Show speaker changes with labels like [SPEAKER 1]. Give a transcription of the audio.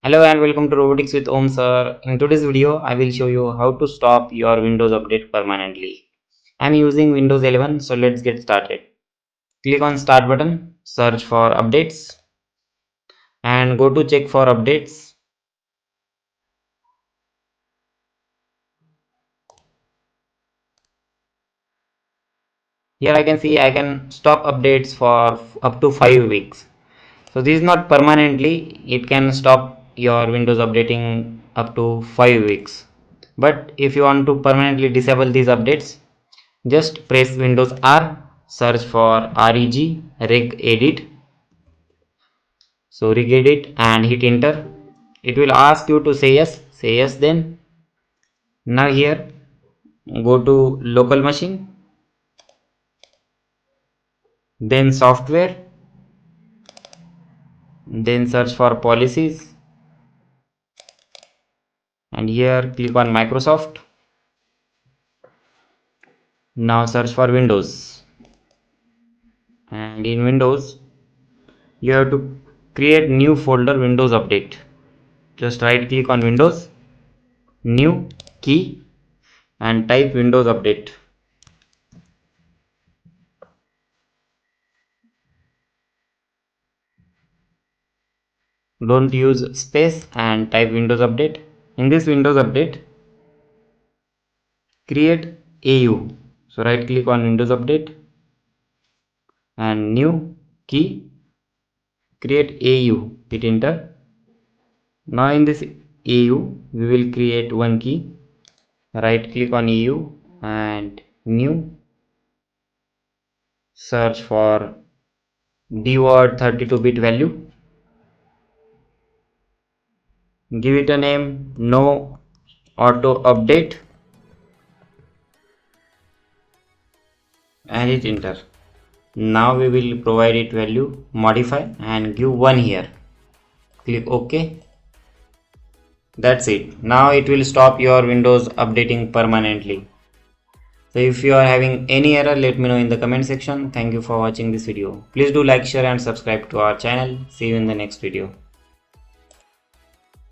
[SPEAKER 1] Hello and welcome to Robotics with Om sir. In today's video, I will show you how to stop your Windows update permanently. I am using Windows 11, so let's get started. Click on Start button, search for updates and go to check for updates. Here I can see I can stop updates for up to 5 weeks. So this is not permanently, it can stop your Windows updating up to 5 weeks. But if you want to permanently disable these updates, just press Windows R, search for regedit. So regedit and hit enter. It will ask you to say yes. Say yes then. Now here go to local machine, then software, then search for policies and here click on Microsoft. Now search for Windows and in Windows you have to create new folder Windows Update. Just right click on Windows, new key and type Windows Update. Don't use space and type Windows Update. In this Windows Update, create AU. So right click on Windows Update and new key, create AU, hit enter. Now in this AU, we will create one key. Right click on AU and new, search for dword 32-bit value. Give it a name, no auto update and hit enter. Now we will provide it value, modify and give 1 here. Click OK. That's it. Now it will stop your Windows updating permanently. So if you are having any error, let me know in the comment section. Thank you for watching this video. Please do like, share and subscribe to our channel. See you in the next video.